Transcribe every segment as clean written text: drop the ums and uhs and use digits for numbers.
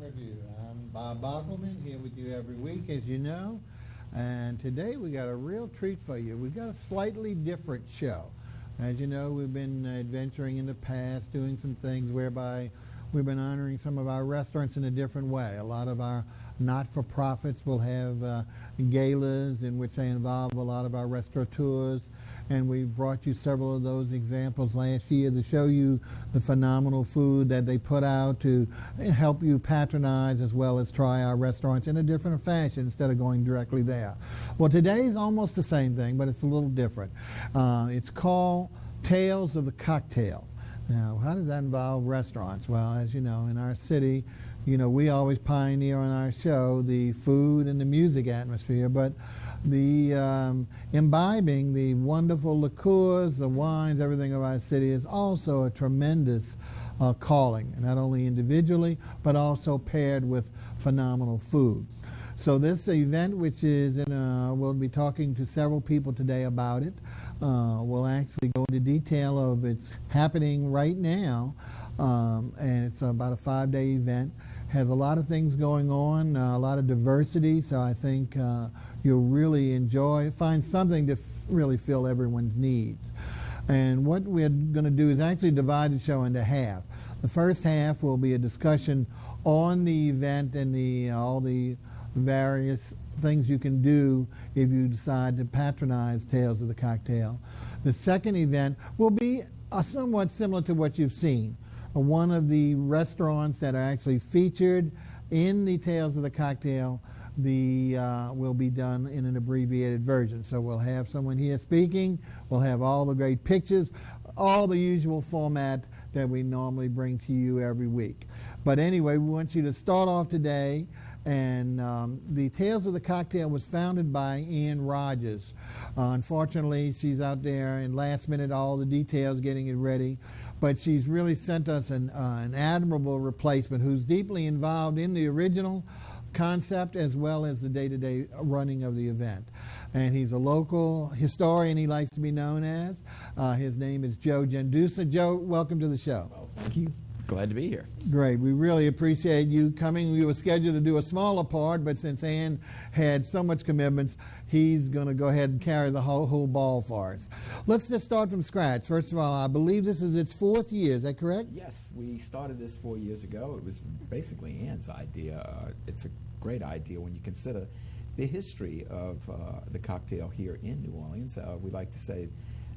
Revue. I'm Bob Bockelman, here with you every week, as you know. And today we got a real treat for you. We've got a slightly different show. As you know, we've been adventuring in the past, doing some things whereby we've been honoring some of our restaurants in a different way. A lot of our not-for-profits will have galas in which they involve a lot of our restaurateurs, and we brought you several of those examples last year to show you the phenomenal food that they put out to help you patronize as well as try our restaurants in a different fashion instead of going directly there. Well, today is almost the same thing, but it's a little different. It's called Tales of the Cocktail. Now, how does that involve restaurants? Well, as you know, in our city, we always pioneer on our show the food and the music atmosphere, but the imbibing the wonderful liqueurs, the wines, everything of our city is also a tremendous calling, not only individually, but also paired with phenomenal food. So this event, which is we'll be talking to several people today about it. We'll actually go into detail of it's happening right now, and it's about a 5-day event. Has a lot of things going on, a lot of diversity, so I think you'll really find something to really fill everyone's needs. And what we're going to do is actually divide the show into half. The first half will be a discussion on the event and all the various things you can do if you decide to patronize Tales of the Cocktail. The second event will be somewhat similar to what you've seen. One of the restaurants that are actually featured in the Tales of the Cocktail will be done in an abbreviated version. So we'll have someone here speaking, we'll have all the great pictures, all the usual format that we normally bring to you every week. But anyway, we want you to start off today. And the Tales of the Cocktail was founded by Ann Rogers. Unfortunately, she's out there in last minute, all the details, getting it ready. But she's really sent us an admirable replacement who's deeply involved in the original concept as well as the day-to-day running of the event. And he's a local historian, he likes to be known as. His name is Joe GENDUSA. Joe, welcome to the show. Well, thank you. Glad to be here. Great. We really appreciate you coming. We were scheduled to do a smaller part, but since Ann had so much commitments, he's going to go ahead and carry the whole ball for us. Let's just start from scratch. First of all, I believe this is its 4th year. Is that correct? Yes. We started this 4 years ago. It was basically Ann's idea. It's a great idea when you consider the history of the cocktail here in New Orleans. We like to say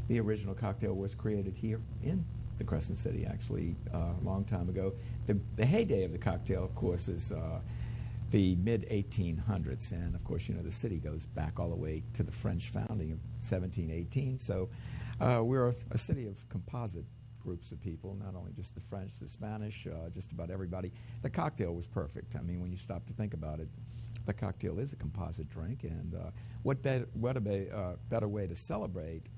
the original cocktail was created here in the Crescent City, actually, a long time ago. The heyday of the cocktail, of course, is the mid-1800s, and of course, the city goes back all the way to the French founding of 1718. So we're a city of composite groups of people, not only just the French, the Spanish, just about everybody. The cocktail was perfect. I mean, when you stop to think about it, the cocktail is a composite drink, and what a better way to celebrate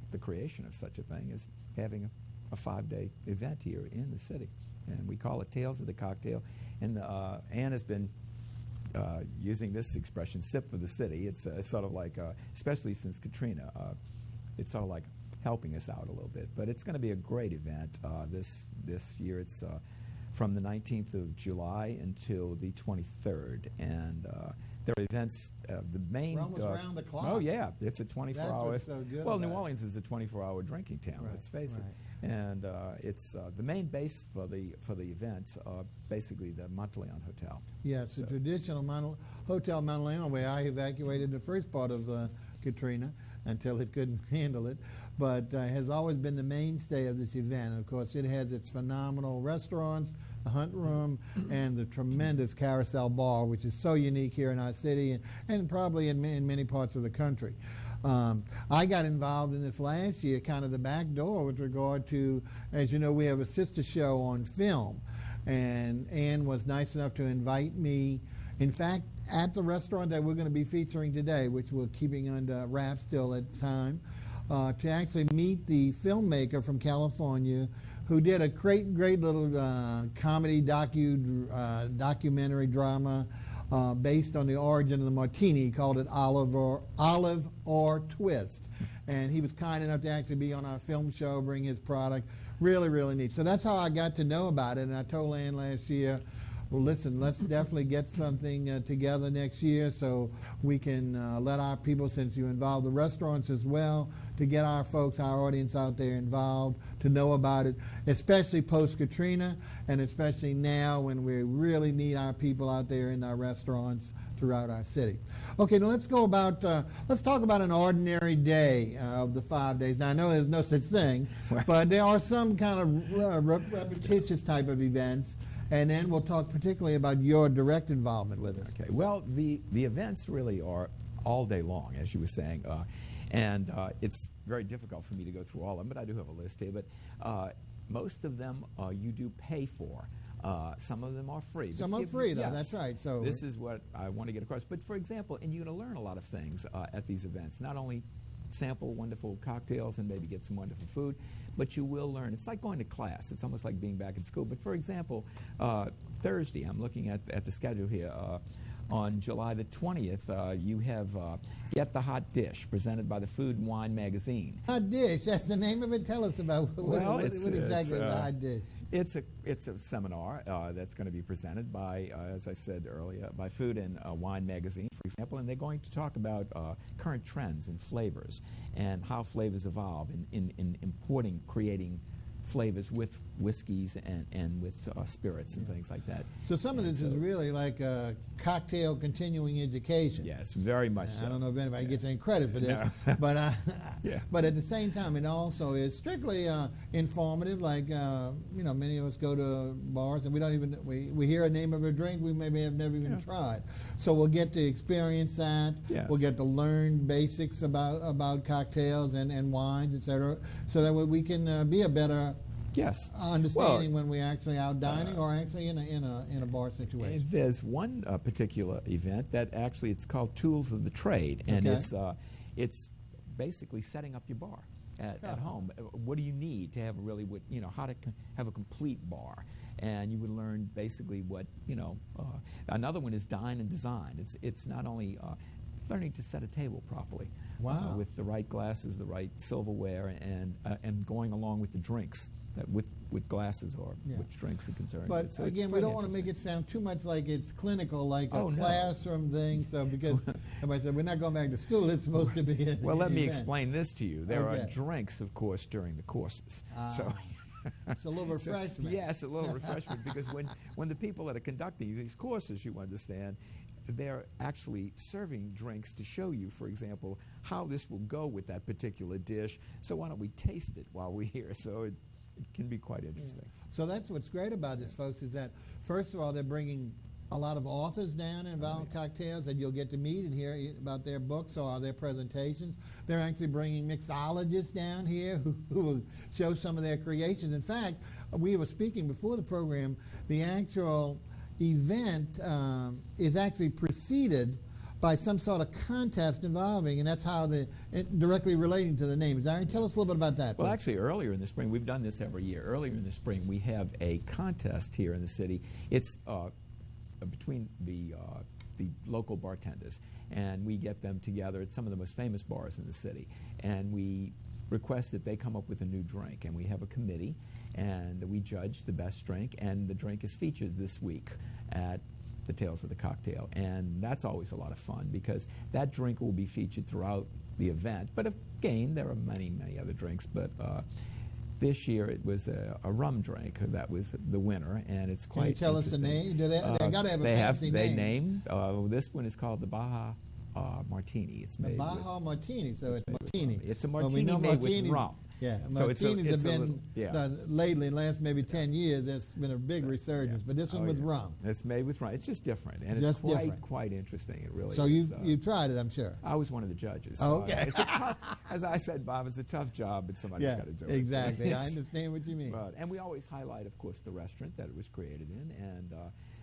the creation of such a thing is having a 5-day event here in the city, and we call it Tales of the Cocktail. And Ann has been using this expression, "sip for the city." It's sort of like, especially since Katrina, it's sort of like helping us out a little bit. But it's going to be a great event this year. It's from the 19th of July until the 23rd, and there are events. The main. We're almost round the clock. Oh yeah, it's a 24-hour. That's what's so good well, about New it. Orleans is a 24-hour drinking town. Right, Let's face right. it. And it's the main base for the event, basically the Monteleone Hotel. Yes, So- the traditional Hotel Monteleone, where I evacuated the first part of Katrina until it couldn't handle it, but has always been the mainstay of this event. Of course, it has its phenomenal restaurants, the Hunt Room, and the tremendous Carousel Bar, which is so unique here in our city and probably in many parts of the country. I got involved in this last year, kind of the back door with regard to, as you know, we have a sister show on film, and Ann was nice enough to invite me, in fact, at the restaurant that we're going to be featuring today, which we're keeping under wraps still at the time, to actually meet the filmmaker from California who did a great little comedy documentary drama based on the origin of the martini. He called it Olive or Twist. And he was kind enough to actually be on our film show, bring his product. Really, really neat. So that's how I got to know about it. And I told Ann last year, Well, listen, let's definitely get something together next year so we can let our people, since you involve the restaurants as well, to get our folks, our audience out there involved, to know about it, especially post-Katrina, and especially now when we really need our people out there in our restaurants throughout our city. Okay, now let's talk about an ordinary day of the 5 days. Now, I know there's no such thing, but there are some kind of repetitious type of events. And then we'll talk particularly about your direct involvement with us. Okay. Well, the events really are all day long, as you were saying, and it's very difficult for me to go through all of them, but I do have a list here. But most of them you do pay for. Some of them are free. Some are free, though. Yes, that's right. So this is what I want to get across. But for example, and you're going to learn a lot of things at these events. Not only sample wonderful cocktails and maybe get some wonderful food, but you will learn. It's like going to class. It's almost like being back in school. But for example, Thursday, I'm looking at the schedule here. On July the 20th, you have Get the Hot Dish, presented by the Food and Wine magazine. Hot Dish, that's the name of it. Tell us about what exactly is the Hot Dish. It's a seminar that's going to be presented by, as I said earlier, by Food and Wine magazine, for example, and they're going to talk about current trends in flavors and how flavors evolve in importing, creating flavors with whiskeys and with spirits and things like that. So some of this is really like a cocktail continuing education. Yes, very much so. I don't know if anybody gets any credit for this, no. But at the same time, it also is strictly informative. Like many of us go to bars and we don't even we hear a name of a drink we maybe have never even tried. So we'll get to experience that. Yes. We'll get to learn basics about cocktails and wines, etc. So that way we can be a better understanding when we're actually out dining or actually in a bar situation. There's one particular event that actually it's called Tools of the Trade, and it's basically setting up your bar at home. What do you need to have how to have a complete bar? And you would learn basically what another one is Dine and Design. It's not only learning to set a table properly. Wow. With the right glasses, the right silverware, and going along with the drinks. With glasses or which drinks are concerned. But so again, we don't want to make it sound too much like it's clinical, like a classroom thing. So because everybody said we're not going back to school, it's supposed to be. Well, let me explain this to you. There are drinks, of course, during the courses. So it's a little refreshment. Yes, a little refreshment because when the people that are conducting these courses, you understand, they're actually serving drinks to show you, for example, how this will go with that particular dish. So why don't we taste it while we're here? So it can be quite interesting. So that's what's great about this, folks, is that, first of all, they're bringing a lot of authors down involved cocktails that you'll get to meet and hear about their books or their presentations. They're actually bringing mixologists down here who will show some of their creations. In fact, we were speaking before the program, the actual event is actually preceded by some sort of contest involving, and that's how directly relating to the name. Zari, tell us a little bit about that. Well, actually, earlier in the spring, we've done this every year. Earlier in the spring, we have a contest here in the city. It's between the local bartenders, and we get them together at some of the most famous bars in the city, and we request that they come up with a new drink, and we have a committee, and we judge the best drink, and the drink is featured this week at the Tales of the Cocktail, and that's always a lot of fun because that drink will be featured throughout the event. But again, there are many other drinks, but this year it was a rum drink that was the winner, and it's quite interesting. Can you tell us the name? They got to have a fancy name. They named, this one is called the Baja Martini. It's made Baja Martini, so it's martini. It's a martini made with rum. Yeah, so martinis have been lately, in the last maybe 10 years, there's been a big resurgence, but this one with rum. It's made with rum. It's just different, and just it's quite interesting. It really so is. You tried it, I'm sure. I was one of the judges. Oh, okay. It's a tough, as I said, Bob, it's a tough job, but somebody's got to do it. Exactly. I understand what you mean. And we always highlight, of course, the restaurant that it was created in, and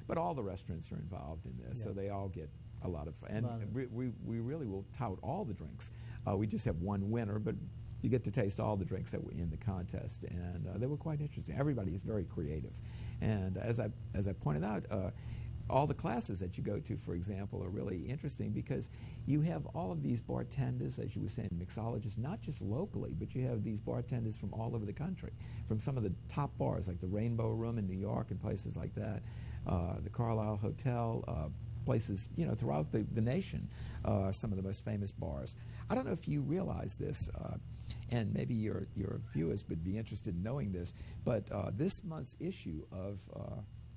but all the restaurants are involved in this, so they all get a lot of fun. And we really will tout all the drinks. We just have one winner, but you get to taste all the drinks that were in the contest, and they were quite interesting. Everybody is very creative, and as I pointed out, all the classes that you go to, for example, are really interesting because you have all of these bartenders, as you were saying, mixologists, not just locally, but you have these bartenders from all over the country, from some of the top bars like the Rainbow Room in New York and places like that. the Carlisle Hotel, places, throughout the nation, some of the most famous bars. I don't know if you realize this, and maybe your viewers would be interested in knowing this, but this month's issue of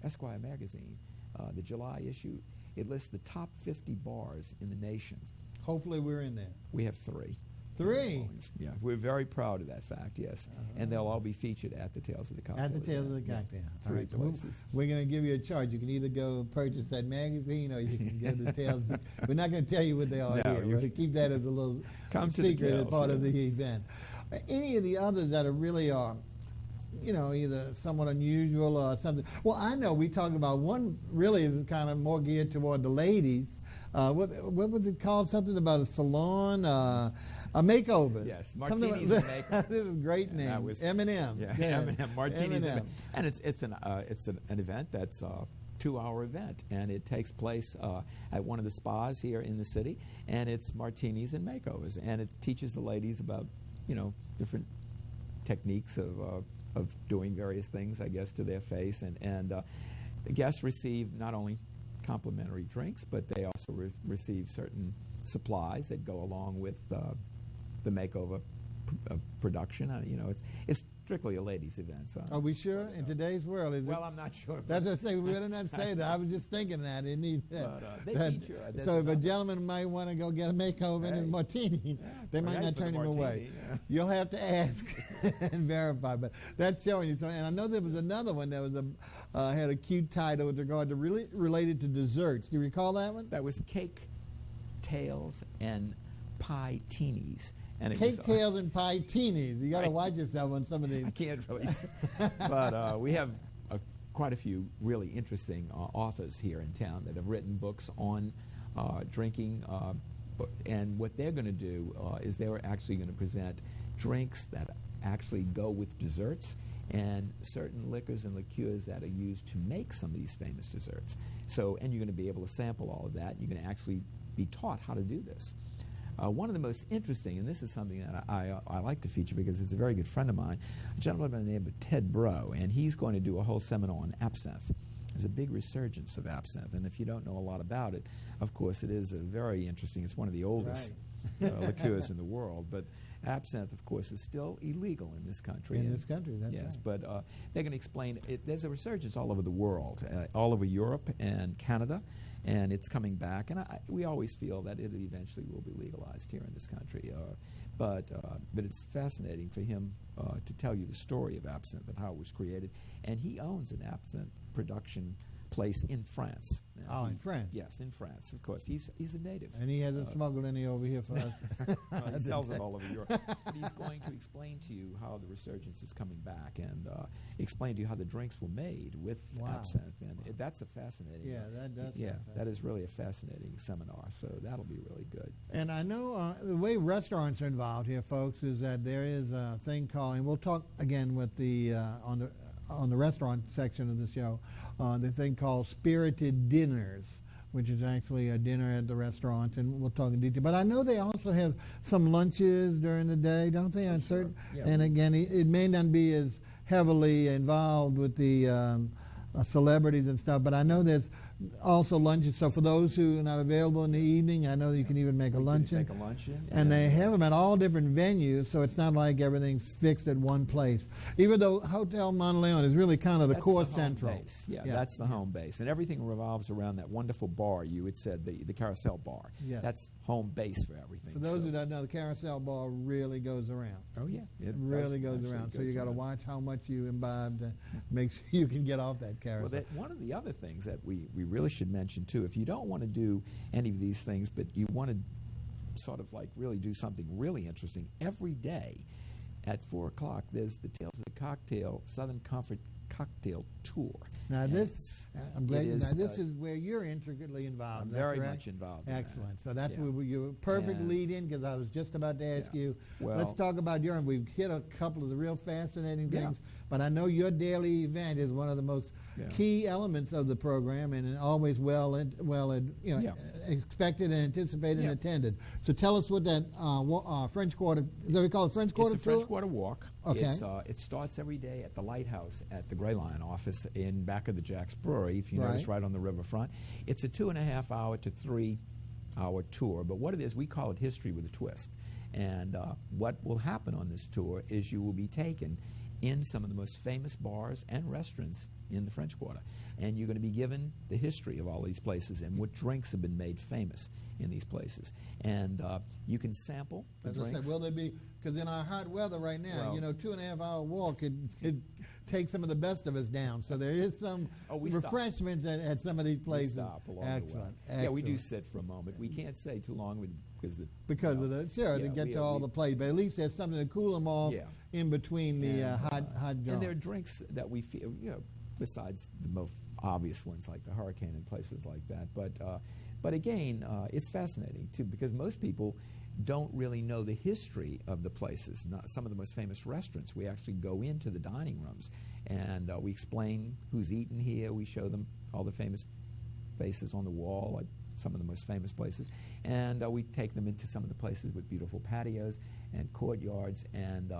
Esquire magazine, the July issue, it lists the top 50 bars in the nation. Hopefully we're in there. We have 3. 3? Yeah, we're very proud of that fact, yes. And they'll all be featured at the Tales of the Cocktail. At the Tales of the Yeah. Cocktail. 3 All right, so places. we're going to give you a charge. You can either go purchase that magazine or you can go to the Tales. We're not going to tell you what they are No, here. you We'll keep that as a little Come to the secret as Tales, part of yeah. the event. Any of the others that are really either somewhat unusual or something. Well, I know we talked about one really is kind of more geared toward the ladies. What was it called? Something about a salon, a makeover. Yes, martinis and makeovers. This is a great name. That was M&M. Yeah, M&M martinis, and it's an event that's a 2-hour event, and it takes place at one of the spas here in the city, and it's martinis and makeovers, and it teaches the ladies about different techniques of doing various things, I guess, to their face, and the guests receive not only complimentary drinks, but they also receive certain supplies that go along with the makeover production. It's strictly a ladies' event. So Are we sure? In today's world, is it? well, I'm not sure. That's just saying. We better not say that. I was just thinking that it needs that. But, they feature, so if a gentleman might want to go get a makeover in his martini, they might right, not for the turn him away. martini, yeah. You'll have to ask and verify. But that's showing you something. And I know there was another one that was had a cute title with regard to really related to desserts. Do you recall that one? That was cake, tails, and pie teenies. And it Cake, was, tails, and pie teenies. You got to Right. watch yourself on some of these. I can't really say. But we have quite a few really interesting authors here in town that have written books on drinking. And what they're going to do is they're actually going to present drinks that actually go with desserts and certain liquors and liqueurs that are used to make some of these famous desserts. So, and you're going to be able to sample all of that. You're going to actually be taught how to do this. One of the most interesting, and this is something that I like to feature because it's a very good friend of mine, a gentleman by the name of Ted Bro, and he's going to do a whole seminar on absinthe. There's a big resurgence of absinthe, and if you don't know a lot about it, of course it is a very interesting, it's one of the oldest liqueurs in the world, but absinthe, of course, is still illegal in this country. In this country, that's yes, right. but they're going to explain it. There's a resurgence all over the world, all over Europe and Canada, and it's coming back. And we always feel that it eventually will be legalized here in this country. But it's fascinating for him to tell you the story of absinthe and how it was created. And he owns an absinthe production place in France. Oh, in France? Yes, in France, of course. He's a native. And he hasn't smuggled any over here for us. Well, he sells it all over Europe. But he's going to explain to you how the resurgence is coming back and explain to you how the drinks were made with absinthe. And that's a fascinating. Yeah, that does. Yeah, that is really a fascinating seminar. So that'll be really good. And I know the way restaurants are involved here, folks, is that there is a thing called, and we'll talk again with the on the restaurant section of the show, the thing called spirited dinners, which is actually a dinner at the restaurant, and we'll talk in detail. But I know they also have some lunches during the day, don't they? On certain, Yeah. and again, it may not be as heavily involved with the celebrities and stuff, but I know there's also lunches. So for those who are not available in the evening, I know you can even make a luncheon. Make a luncheon. And they have them at all different venues, so it's not like everything's fixed at one place. Even though Hotel Monteleone is really kind of the core central. Base. Yeah, that's the home base. And everything revolves around that wonderful bar you had said, the Carousel Bar. Yes. That's home base for everything. For those who don't know, the Carousel Bar really goes around. Oh, yeah. It really goes around. So you got to watch how much you imbibe to make sure you can get off that carousel. Well, one of the other things that we really should mention, too, if you don't want to do any of these things, but you want to sort of like really do something really interesting, every day at 4 o'clock, there's the Tales of the Cocktail Southern Comfort Cocktail Tour. Now this, I'm glad. is, Now this is where you're intricately involved. I'm is that very correct? much involved in Excellent. that. So that's Yeah. where you're perfect And- lead in, because I was just about to ask you. Well- Let's talk about your. We've hit a couple of the real fascinating Yeah. things, but I know your daily event is one of the most key elements of the program, and always expected and anticipated and attended. So tell us what that French Quarter. Is that what we call it, French Quarter It's a tour? French Quarter walk. Okay. It starts every day at the Lighthouse at the Gray Line office in back back of the Jack's Brewery, if you notice, right on the riverfront. It's a 2.5-hour to 3-hour tour, but what it is, we call it History with a Twist. And what will happen on this tour is you will be taken in some of the most famous bars and restaurants in the French Quarter. And you're going to be given the history of all these places and what drinks have been made famous in these places. And you can sample the drinks. I say, will there be, because in our hot weather right now, Well, you know, 2.5-hour walk could take some of the best of us down. So there is some refreshments at some of these places. We stop along Excellent. the way. Excellent. Yeah, we do sit for a moment. We can't stay too long because of the to get to all the places, but at least there's something to cool them off in between the hot joints. And there are drinks that we feel, you know, besides the most obvious ones like the Hurricane and places like that. But again, it's fascinating too, because most people don't really know the history of the places. Some of the most famous restaurants, we actually go into the dining rooms and we explain who's eaten here. We show them all the famous faces on the wall, like some of the most famous places, and we take them into some of the places with beautiful patios and courtyards, and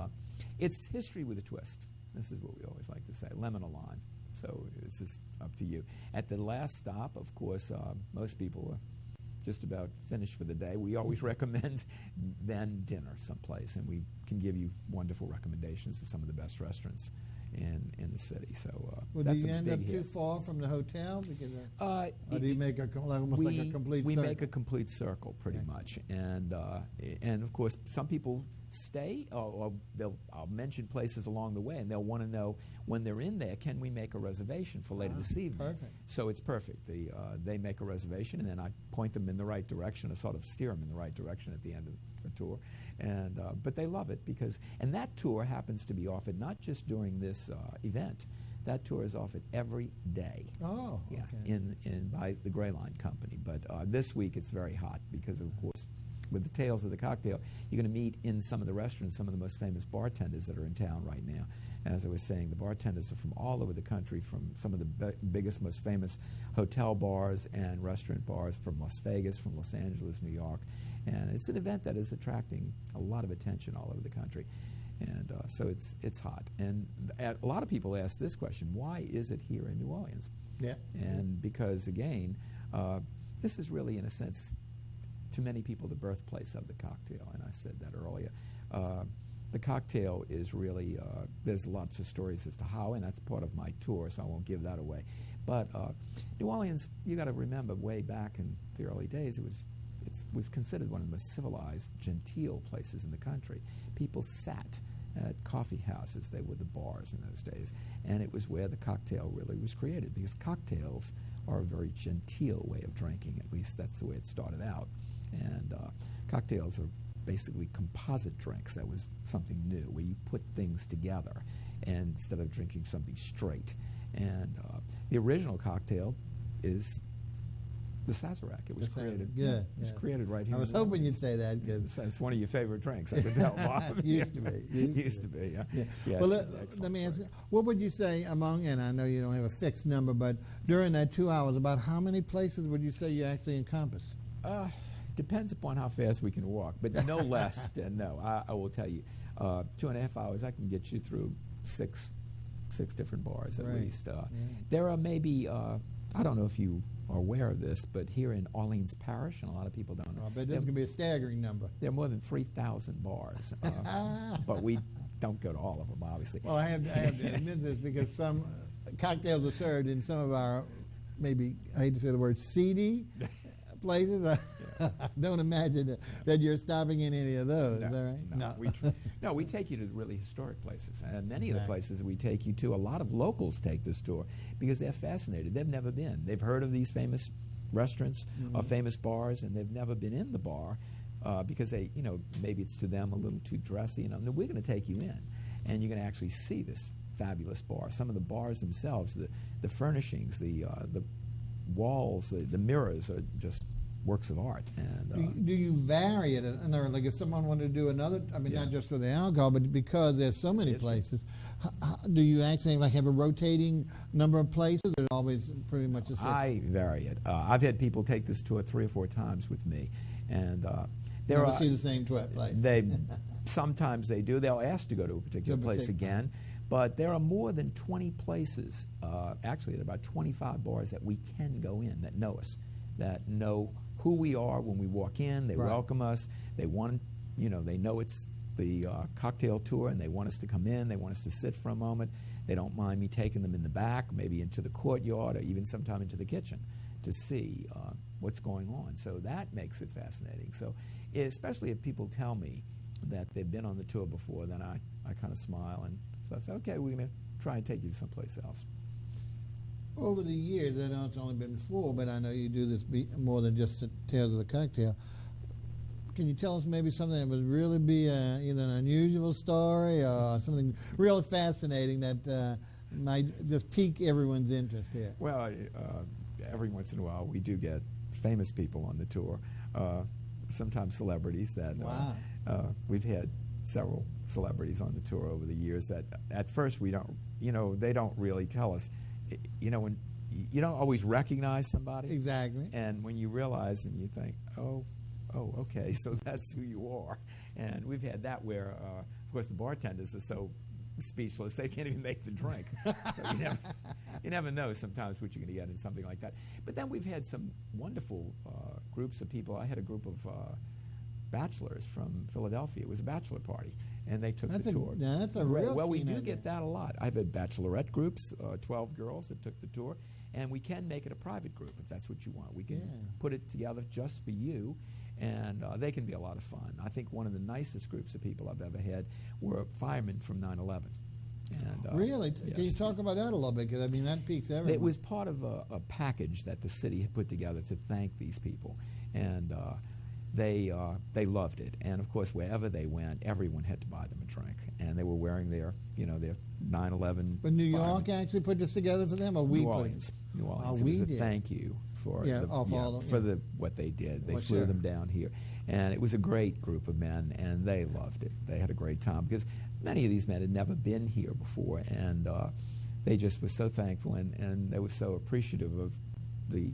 it's history with a twist. This is what we always like to say, lemon or lime. So this is up to you. At the last stop, of course, most people are just about finished for the day. We always recommend then dinner someplace, and we can give you wonderful recommendations to some of the best restaurants in the city. So well, that's do you a end big up hit. too far from the hotel? Because, or do you make almost like a complete we circle? make a complete circle pretty much, and of course some people stay, or I'll mention places along the way, and they'll want to know when they're in there, can we make a reservation for later this evening? Perfect. So it's perfect. They make a reservation, and then I point them in the right direction, or sort of steer them in the right direction at the end of the tour. And but they love it because, and that tour happens to be offered not just during this event. That tour is offered every day. Oh, yeah, okay. by the Gray Line Company. But this week it's very hot because, of course, with the Tales of the Cocktail, you're going to meet in some of the restaurants some of the most famous bartenders that are in town right now. As I was saying, the bartenders are from all over the country, from some of the biggest, most famous hotel bars and restaurant bars from Las Vegas, from Los Angeles, New York. And it's an event that is attracting a lot of attention all over the country. And so it's hot. And a lot of people ask this question, why is it here in New Orleans? Yeah. And because, again, this is really, in a sense, to many people, the birthplace of the cocktail, and I said that earlier. The cocktail is really, there's lots of stories as to how, and that's part of my tour, so I won't give that away. But New Orleans, you got to remember, way back in the early days, it was considered one of the most civilized, genteel places in the country. People sat at coffee houses. They were the bars in those days, and it was where the cocktail really was created, because cocktails are a very genteel way of drinking. At least that's the way it started out. And cocktails are basically composite drinks. That was something new, where you put things together and instead of drinking something straight. And the original cocktail is the Sazerac. It was created. Good. It was created right here. I was hoping you'd say that, because it's one of your favorite drinks. I could tell, Bob. Used to be. Used to be. Yeah. Yeah, well, let me ask you, what would you say among, and I know you don't have a fixed number, but during that 2 hours, about how many places would you say you actually encompass? Depends upon how fast we can walk, but no less than I will tell you, 2.5 hours, I can get you through six different bars at least. There are maybe, I don't know if you are aware of this, but here in Orleans Parish, and a lot of people don't know. I bet this is going to be a staggering number. There are more than 3,000 bars, but we don't go to all of them, obviously. Well, I have to admit this, because some cocktails are served in some of our, maybe, I hate to say the word, seedy places. I don't imagine that you're stopping in any of those. Is that right? No, we take you to really historic places, and many of the places that we take you to, a lot of locals take this tour because they're fascinated. They've never been. They've heard of these famous restaurants or famous bars, and they've never been in the bar because they, maybe it's to them a little too dressy. We're going to take you in, and you're going to actually see this fabulous bar. Some of the bars themselves, the furnishings, the walls, the mirrors are just works of art. And do you vary it? Like if someone wanted to do another, not just for the alcohol, but because there's so many places, do you actually have a rotating number of places, or always pretty much the same? I vary it. I've had people take this tour 3 or 4 times with me, and never see the same place. Sometimes they do. They'll ask to go to a particular place again. But there are more than 20 places, actually at about 25 bars that we can go in that know us, that know who we are when we walk in. They welcome us. They want, they know it's the cocktail tour, and they want us to come in. They want us to sit for a moment. They don't mind me taking them in the back, maybe into the courtyard, or even sometime into the kitchen to see what's going on. So that makes it fascinating. So especially if people tell me that they've been on the tour before, then I kind of smile, and so I say, okay, we're going to try and take you to someplace else. Over the years, I know it's only been 4, but I know you do this more than just Tales of the Cocktail. Can you tell us maybe something that would really be either an unusual story or something really fascinating that might just pique everyone's interest here? Well, every once in a while we do get famous people on the tour, sometimes celebrities that we've had several celebrities on the tour over the years that at first we don't, they don't really tell us. When you don't always recognize somebody. Exactly. And when you realize and you think, oh, okay, so that's who you are. And we've had that where, of course, the bartenders are so speechless they can't even make the drink. So you never know sometimes what you're going to get in something like that. But then we've had some wonderful groups of people. I had a group of bachelors from Philadelphia. It was a bachelor party, and they took the tour. That's a real Well, we do get that a lot. I've had bachelorette groups, 12 girls that took the tour, and we can make it a private group if that's what you want. We can put it together just for you, and they can be a lot of fun. I think one of the nicest groups of people I've ever had were firemen from 9/11. And, really? Yes. Can you talk about that a little bit? Because, I mean, that piques everyone. It was part of a package that the city had put together to thank these people, and they loved it. And of course, wherever they went, everyone had to buy them a drink, and they were wearing their 9/11. But New York actually put this together for them, or we New put Orleans. it? New Orleans. Oh, It was we a did. thank you for what they did. They Well, flew sure. them down here, and it was a great group of men, and they loved it. They had a great time because many of these men had never been here before, and they just were so thankful, and they were so appreciative of the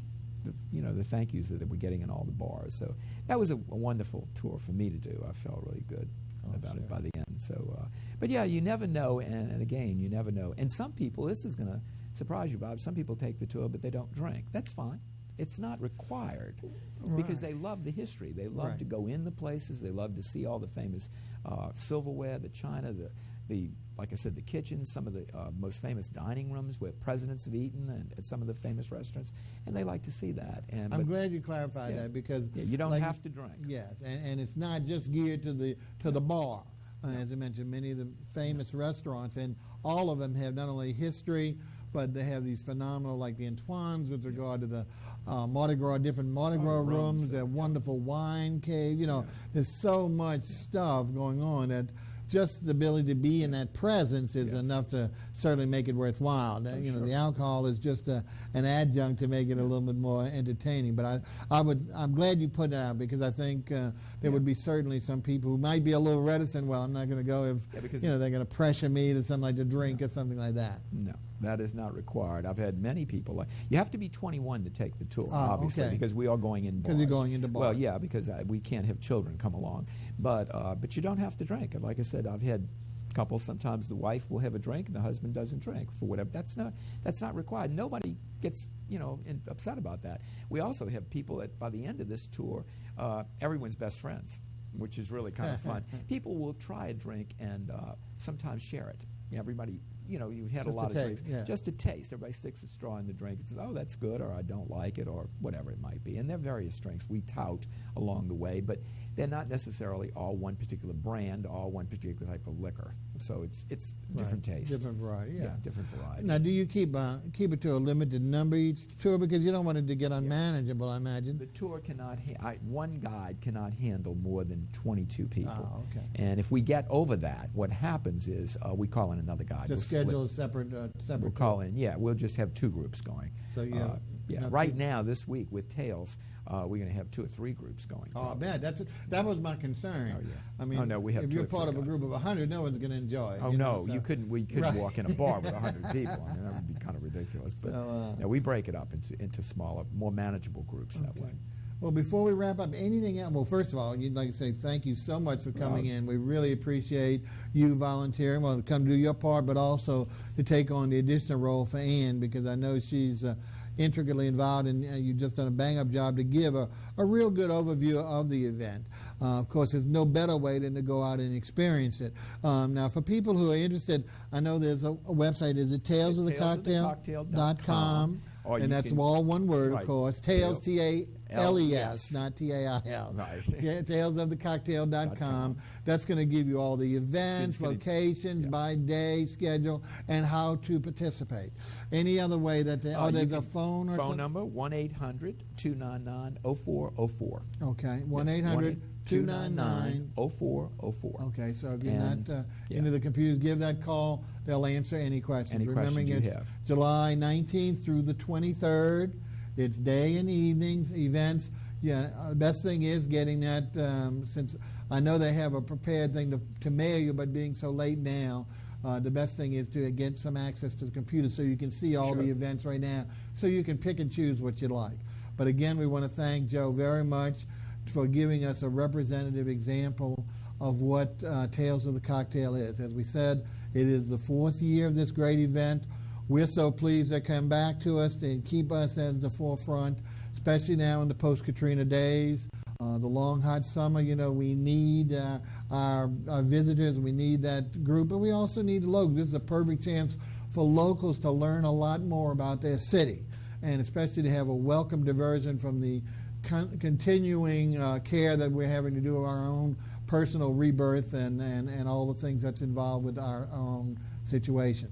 thank yous that they were getting in all the bars. So that was a wonderful tour for me to do. I felt really good about it by the end. So, but yeah, you never know, and again, you never know. And some people, this is going to surprise you, Bob, some people take the tour, but they don't drink. That's fine. It's not required because they love the history. They love to go in the places. They love to see all the famous silverware, the china, the like I said, the kitchens, some of the most famous dining rooms where presidents have eaten, and at some of the famous restaurants, and they like to see that. And I'm glad you clarified that because you don't have to drink. Yes, and it's not just geared to the bar. As I mentioned, many of the famous restaurants, and all of them have not only history, but they have these phenomenal, like the Antoines with regard to the Mardi Gras, different Mardi Gras rooms, that wonderful wine cave. There's so much stuff going on that just the ability to be in that presence is enough to certainly make it worthwhile. The alcohol is just an adjunct to make it a little bit more entertaining. But I'm glad you put it out because I think there would be certainly some people who might be a little reticent. Well, I'm not going to go if they're going to pressure me to something like to drink or something like that. No, that is not required. I've had many people you have to be 21 to take the tour, obviously, because we are going in bars. Because you're going into bars. Well, yeah, because we can't have children come along, but you don't have to drink. And like I said, I've had couples. Sometimes the wife will have a drink and the husband doesn't drink for whatever. That's not required. Nobody gets upset about that. We also have people that by the end of this tour, everyone's best friends, which is really kind of fun. People will try a drink and sometimes share it. Everybody. You've had a lot of drinks. Just to taste. Everybody sticks a straw in the drink and says, oh, that's good, or I don't like it, or whatever it might be. And there are various drinks we tout along the way, but they're not necessarily all one particular brand, all one particular type of liquor. So it's different taste. Different variety, different variety. Now, do you keep it to a limited number each tour? Because you don't want it to get unmanageable, I imagine. The tour cannot, one guide cannot handle more than 22 people. Oh, okay. And if we get over that, what happens is we call in another guide. Just schedule a separate We'll call in, we'll just have 2 groups going. So right now, this week with Tales, we're going to have 2 or 3 groups going. Oh, I bet. That was my concern. Oh, yeah. I mean, we have if you're part of a group of 100, no one's going to enjoy it. Oh, no, we couldn't walk in a bar with 100 people. I mean, that would be kind of ridiculous. But we break it up into smaller, more manageable groups that way. Well, before we wrap up, anything else? Well, first of all, you'd like to say thank you so much for coming in. We really appreciate you volunteering, well, to come do your part, but also to take on the additional role for Ann, because I know she's intricately involved, and you've just done a bang-up job to give a real good overview of the event. Of course, there's no better way than to go out and experience it. Now, for people who are interested, I know there's a website. Is it talesofthecocktail.com? And that's all one word, of course. Tales, T-A-L-E-S, not T-A-I-L. Right. Talesofthecocktail.com. That's going to give you all the events, locations, by day, schedule, and how to participate. Any other way that there's a phone or phone something? number, 1-800-299-0404. Okay, 1-800-299-0404. Okay, so if you're not into the computers, give that call. They'll answer any questions. Any questions you have. July 19th through the 23rd. It's day and evenings events. Yeah, the best thing is getting that, since I know they have a prepared thing to mail you, but being so late now, the best thing is to get some access to the computer so you can see all the events right now, so you can pick and choose what you like. But again, we want to thank Joe very much for giving us a representative example of what Tales of the Cocktail is. As we said, it is the 4th year of this great event. We're so pleased they come back to us and keep us as the forefront, especially now in the post-Katrina days. The long, hot summer, we need our visitors. We need that group, but we also need the locals. This is a perfect chance for locals to learn a lot more about their city, and especially to have a welcome diversion from the continuing care that we're having to do of our own personal rebirth and all the things that's involved with our own situation.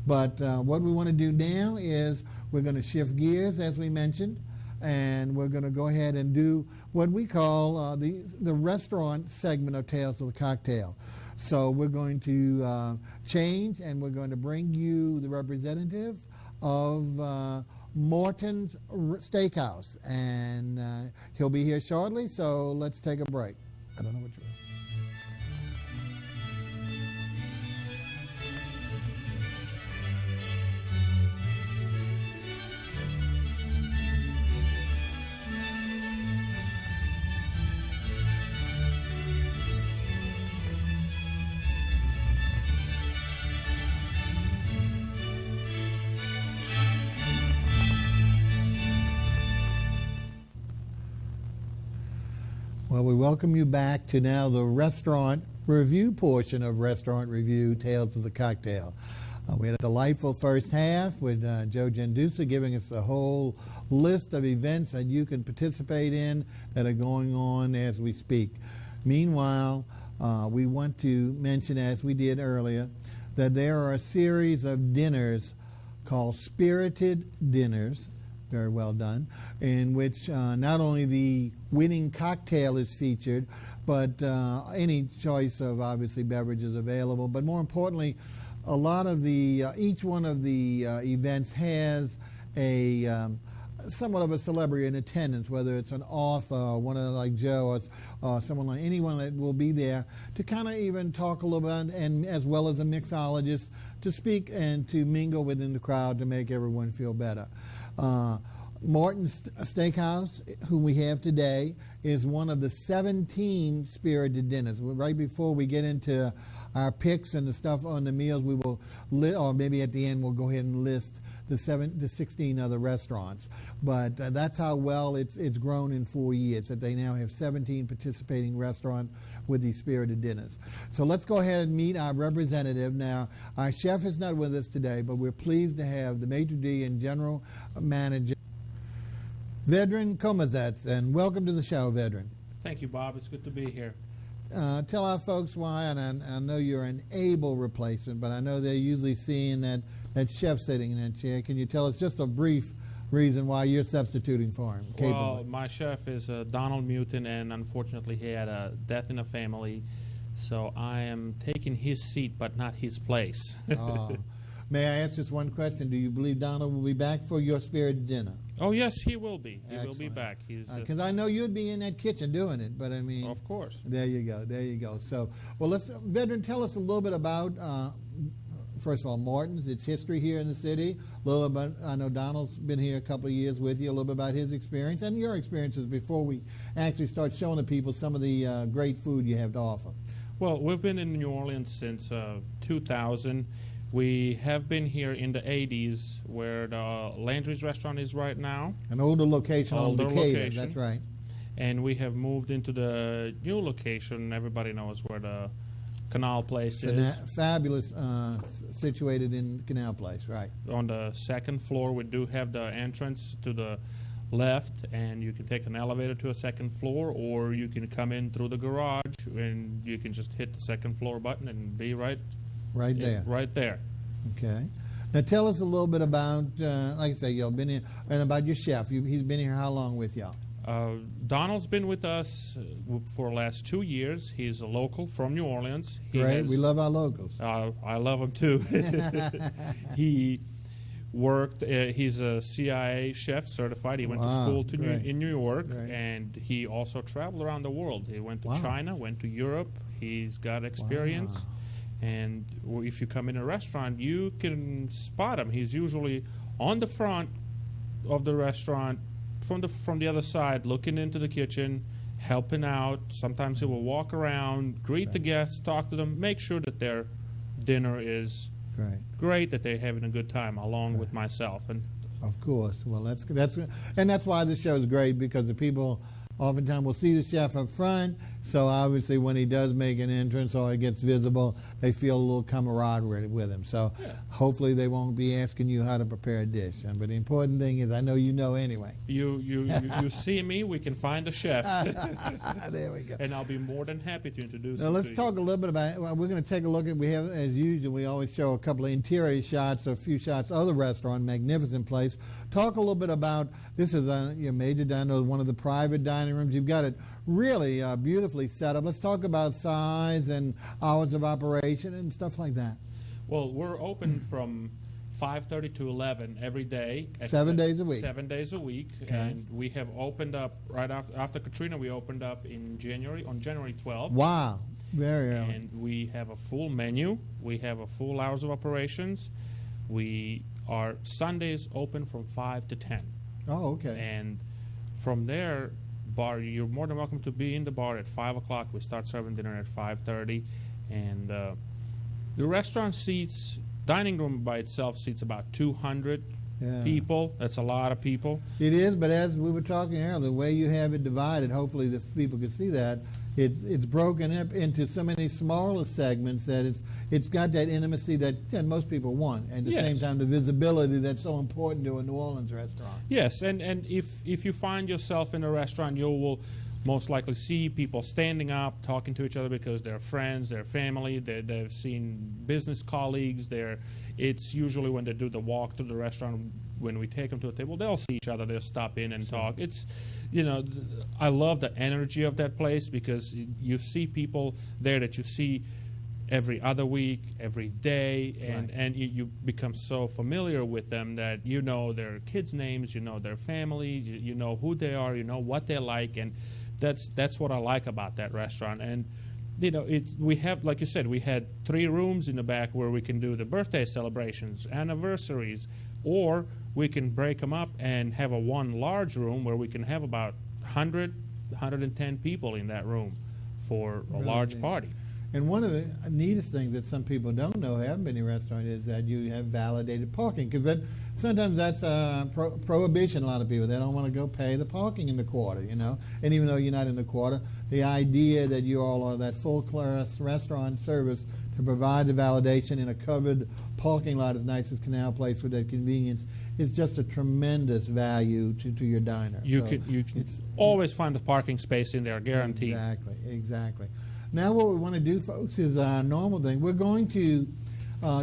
But what we want to do now is we're going to shift gears, as we mentioned, and we're going to go ahead and do what we call the restaurant segment of Tales of the Cocktail. So we're going to change, and we're going to bring you the representative of Mortons Steakhouse, and he'll be here shortly, so let's take a break. I don't know what you're... Well, we welcome you back to now the restaurant review portion of Restaurant Review, Tales of the Cocktail. We had a delightful first half with Joe GENDUSA giving us a whole list of events that you can participate in that are going on as we speak. Meanwhile, we want to mention, as we did earlier, that there are a series of dinners called Spirited Dinners, very well done, in which not only the winning cocktail is featured, but any choice of, obviously, beverages available. But more importantly, a lot of the, each one of the events has a somewhat of a celebrity in attendance, whether it's an author, or one of like Joe, or someone like anyone that will be there to kind of even talk a little bit, and as well as a mixologist to speak and to mingle within the crowd to make everyone feel better. Morton's Steakhouse, who we have today, is one of the 17 spirited dinners. Right before we get into our picks and the stuff on the meals, we will, or maybe at the end we'll go ahead and list the 16 other restaurants. But that's how well it's grown in 4 years, that they now have 17 participating restaurants with these spirited dinners. So let's go ahead and meet our representative. Now, our chef is not with us today, but we're pleased to have the maitre d' and general manager, VEDRAN Komazets, and welcome to the show, VEDRAN. Thank you, Bob. It's good to be here. Tell our folks why, and I know you're an able replacement, but I know they're usually seeing that chef sitting in that chair. Can you tell us just a brief reason why you're substituting for him? Well, my chef is Donald Mutin, and unfortunately he had a death in the family, so I am taking his seat but not his place. May I ask just one question? Do you believe Donald will be back for your spirited dinner? Oh, yes, he will be. He Excellent. will be back. Because I know you'd be in that kitchen doing it, but I mean... Of course. There you go. There you go. So, well, VEDRAN, tell us a little bit about first of all, Mortons, its history here in the city, a little bit, I know Donald's been here a couple of years with you, a little bit about his experience and your experiences before we actually start showing the people some of the great food you have to offer. Well, we've been in New Orleans since 2000. We have been here in the 80s where the Landry's restaurant is right now. An older location on Decatur, location. that's right. And we have moved into the new location. Everybody knows where the Canal Place is. Fabulous, situated in Canal Place, right. On the second floor, we do have the entrance to the left, and you can take an elevator to a second floor, or you can come in through the garage, and you can just hit the second floor button and be right there. Right there. Okay. Now tell us a little bit about, like I say, y'all been here, and about your chef. He's been here how long with y'all? Donald's been with us for the last 2 years. He's a local from New Orleans. Great. We love our locals. I love him too. He worked. He's a CIA chef certified. He went to school in New York, and he also traveled around the world. He went to China, went to Europe. He's got experience. And if you come in a restaurant, you can spot him. He's usually on the front of the restaurant, from the other side, looking into the kitchen, helping out. Sometimes he will walk around, greet the guests, talk to them, make sure that their dinner is great, that they're having a good time, along with myself. And of course, well, that's why this show is great, because the people oftentimes will see the chef up front. So obviously, when he does make an entrance or he gets visible, they feel a little camaraderie with him. So hopefully, they won't be asking you how to prepare a dish. But the important thing is, I know you know anyway. You see me, we can find a chef. There we go. And I'll be more than happy to introduce. Now let's talk a little bit about. Well, we're going to take a look at. We have, as usual, we always show a couple of interior shots, a few shots of the restaurant, magnificent place. Talk a little bit about. This is your major diner, one of the private dining rooms. You've got it really beautifully set up. Let's talk about size and hours of operation and stuff like that. Well, we're open from 5:30 to 11 every day. 7 days a week. 7 days a week. Okay. And we have opened up right after Katrina. We opened up in January, on January 12th. Wow, very early. And we have a full menu. We have a full hours of operations. We are Sundays open from 5 to 10. Oh, okay. And from there, you're more than welcome to be in the bar at 5 o'clock. We start serving dinner at 5:30, and the restaurant dining room by itself seats about 200 people. That's a lot of people. It is, but as we were talking earlier, the way you have it divided, hopefully the people can see that, it's broken up into so many smaller segments that it's got that intimacy that most people want, and at the same time the visibility that's so important to a New Orleans restaurant. Yes, and if you find yourself in a restaurant, you will most likely see people standing up, talking to each other because they're friends, they're family, they've seen business colleagues. It's usually when they do the walk to the restaurant, when we take them to a table, they'll see each other, they'll stop in and talk. It's, I love the energy of that place, because you see people there that you see every other week, every day, and you become so familiar with them that you know their kids' names, you know their families, you know who they are, you know what they like, and that's what I like about that restaurant. And we have, like you said, we had 3 rooms in the back where we can do the birthday celebrations, anniversaries, or we can break them up and have one large room where we can have about 100, 110 people in that room for a large party. And one of the neatest things that some people don't know, haven't been in a restaurant, is that you have validated parking, because sometimes that's a prohibition. A lot of people, they don't want to go pay the parking in the quarter, And even though you're not in the quarter, the idea that you all are that full-class restaurant service to provide the validation in a covered parking lot as nice as Canal Place with that convenience is just a tremendous value to your diner. You can always find a parking space in there, guaranteed. Exactly. Now what we want to do, folks, is our normal thing. We're going to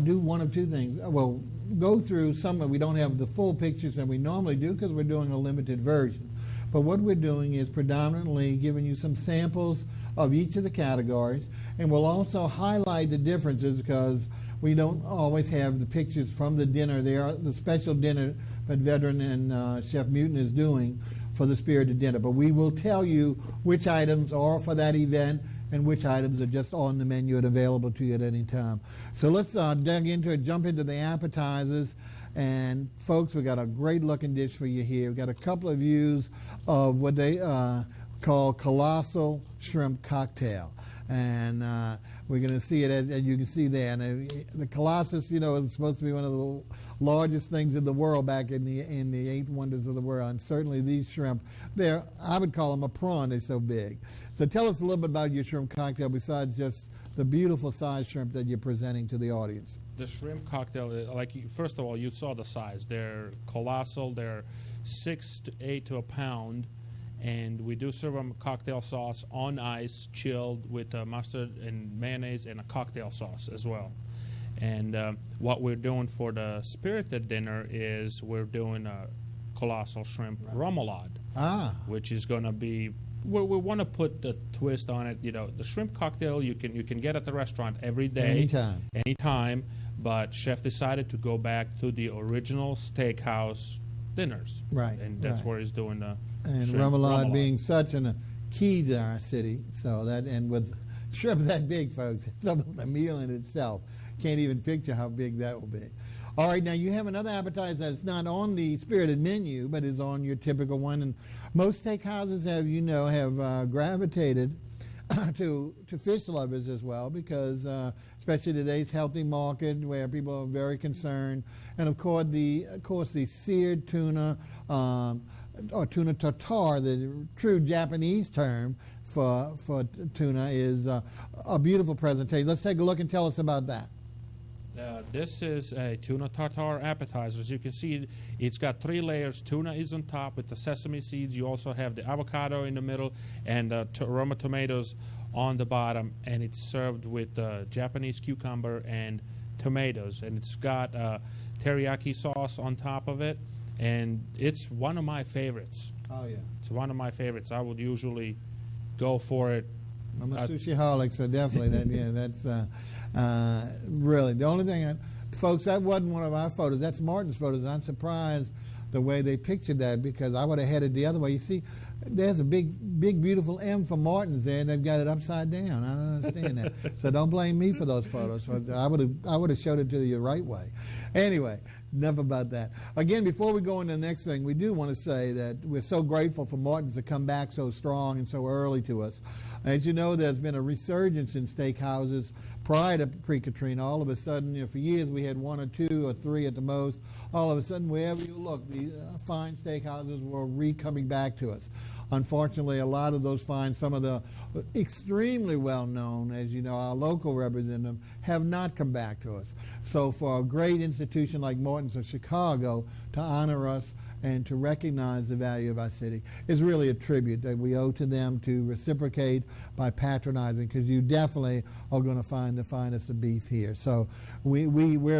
do one of two things. Well, go through some of, we don't have the full pictures that we normally do because we're doing a limited version. But what we're doing is predominantly giving you some samples of each of the categories, and we'll also highlight the differences because we don't always have the pictures from the dinner there, the special dinner that VEDRAN and Chef Mutin is doing for the Spirited Dinner. But we will tell you which items are for that event and which items are just on the menu and available to you at any time. So let's dig into it, jump into the appetizers. And folks, we got a great looking dish for you here. We've got a couple of views of what they call colossal shrimp cocktail. And we're going to see it as you can see there. And the Colossus, you know, is supposed to be one of the largest things in the world back in the eighth wonders of the world. And certainly these shrimp, I would call them a prawn. They're so big. So tell us a little bit about your shrimp cocktail besides just the beautiful size shrimp that you're presenting to the audience. The shrimp cocktail, first of all, you saw the size. They're colossal. They're 6 to 8 to a pound. And we do serve them cocktail sauce on ice, chilled with mustard and mayonnaise and a cocktail sauce as well. And what we're doing for the spirited dinner is we're doing a colossal shrimp remoulade, which is going to be, we want to put the twist on it. You know, the shrimp cocktail you can get at the restaurant every day, anytime. But chef decided to go back to the original steakhouse dinners, right? And that's where he's doing the. And remoulade being such a key to our city, so that, and with shrimp that big, folks, it's a meal in itself. Can't even picture how big that will be. All right, now you have another appetizer that's not on the spirited menu, but is on your typical one. And most steakhouses have gravitated to fish lovers as well, because especially today's healthy market where people are very concerned. And of course the seared tuna. Or tuna tartare, the true Japanese term for tuna, is a beautiful presentation. Let's take a look and tell us about that. This is a tuna tartare appetizer. As you can see, it's got 3 layers. Tuna is on top with the sesame seeds. You also have the avocado in the middle and Roma tomatoes on the bottom. And it's served with Japanese cucumber and tomatoes. And it's got teriyaki sauce on top of it. And it's one of my favorites. Oh, yeah. It's one of my favorites. I would usually go for it. I'm a sushi-holic, so definitely that's really. The only thing, folks, that wasn't one of our photos. That's Morton's photos. I'm surprised the way they pictured that, because I would have headed the other way. You see, there's a big, beautiful M for Morton's there, and they've got it upside down. I don't understand that. So don't blame me for those photos. I would have showed it to you the right way. Anyway, enough about that. Again, before we go into the next thing, we do want to say that we're so grateful for Morton's to come back so strong and so early to us. As you know, there's been a resurgence in steakhouses prior to pre-Katrina. All of a sudden, for years we had 1 or 2 or 3 at the most. All of a sudden, wherever you look, the fine steakhouses were coming back to us. Unfortunately, a lot of those fine, some of the extremely well-known, as you know, our local representative, have not come back to us. So for a great institution like Morton's of Chicago to honor us and to recognize the value of our city is really a tribute that we owe to them, to reciprocate by patronizing, because you definitely are going to find the finest of beef here. So we're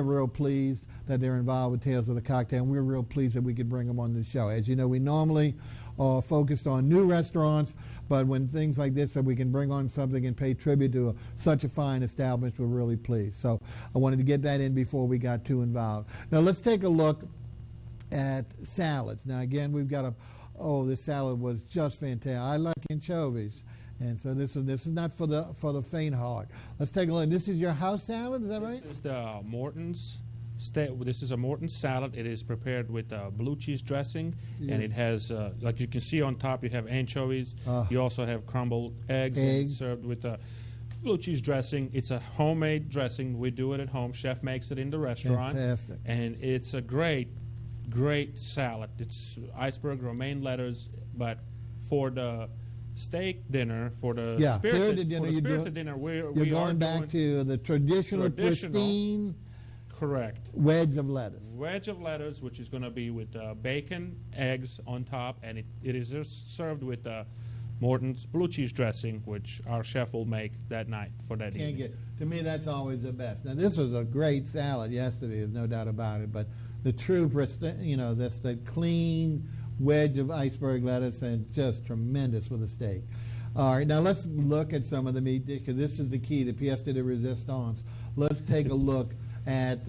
real pleased that they're involved with Tales of the Cocktail, and we're real pleased that we could bring them on the show. As you know, we normally are focused on new restaurants, but when things like this, that we can bring on something and pay tribute to such a fine establishment, we're really pleased. So I wanted to get that in before we got too involved. Now let's take a look at salads. Now again, we've got this salad was just fantastic. I like anchovies, and so this is not for the faint heart. Let's take a look. This is your house salad, is that right? This is the Morton's. This is a Morton's salad. It is prepared with blue cheese dressing, and it has, like you can see on top, you have anchovies. You also have crumbled eggs. And it's served with blue cheese dressing. It's a homemade dressing. We do it at home. Chef makes it in the restaurant. Fantastic. And it's a great salad. It's iceberg romaine lettuce, but for the steak dinner, for the spirited dinner, you're going back to the traditional pristine. Correct. Wedge of lettuce. Wedge of lettuce, which is going to be with bacon, eggs on top, and it is just served with Morton's blue cheese dressing, which our chef will make that night for that evening. To me, that's always the best. Now, this was a great salad yesterday, there's no doubt about it, but the true, that's the clean wedge of iceberg lettuce, and just tremendous with a steak. All right, now let's look at some of the meat dish, because this is the key, the pièce de résistance. Let's take a look at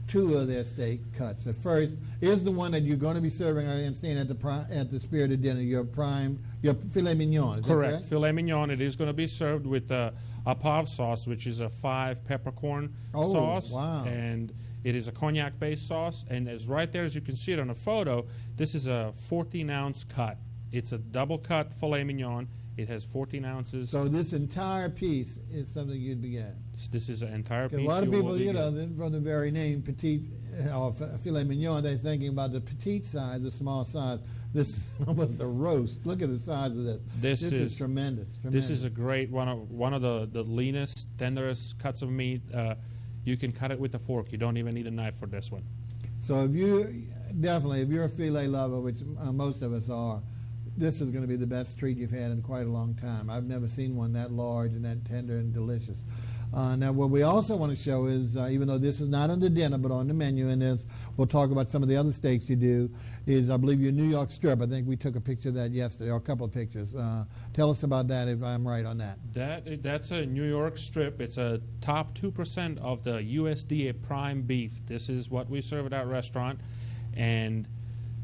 two of their steak cuts. The first is the one that you're going to be serving, I understand, at the Spirited Dinner, your filet mignon. Is that correct? Filet mignon. It is going to be served with a pave sauce, which is a 5 peppercorn sauce. Wow. And it is a cognac-based sauce. And as right there, as you can see it on the photo, this is a 14-ounce cut. It's a double-cut filet mignon. It has 14 ounces. So this entire piece is something you'd be getting. This is an entire piece. A lot of people, from the very name petite or filet mignon, they're thinking about the petite size, the small size. This is almost a roast. Look at the size of this. This is tremendous. This is a great one of the leanest, tenderest cuts of meat. You can cut it with a fork. You don't even need a knife for this one. So if you're a filet lover, which most of us are, this is going to be the best treat you've had in quite a long time. I've never seen one that large and that tender and delicious. Now, what we also want to show is, even though this is not on the dinner, but on the menu, and we'll talk about some of the other steaks you do, is I believe your New York strip. I think we took a picture of that yesterday, or a couple of pictures. Tell us about that, if I'm right on that. That's a New York strip. It's a top 2% of the USDA prime beef. This is what we serve at our restaurant, and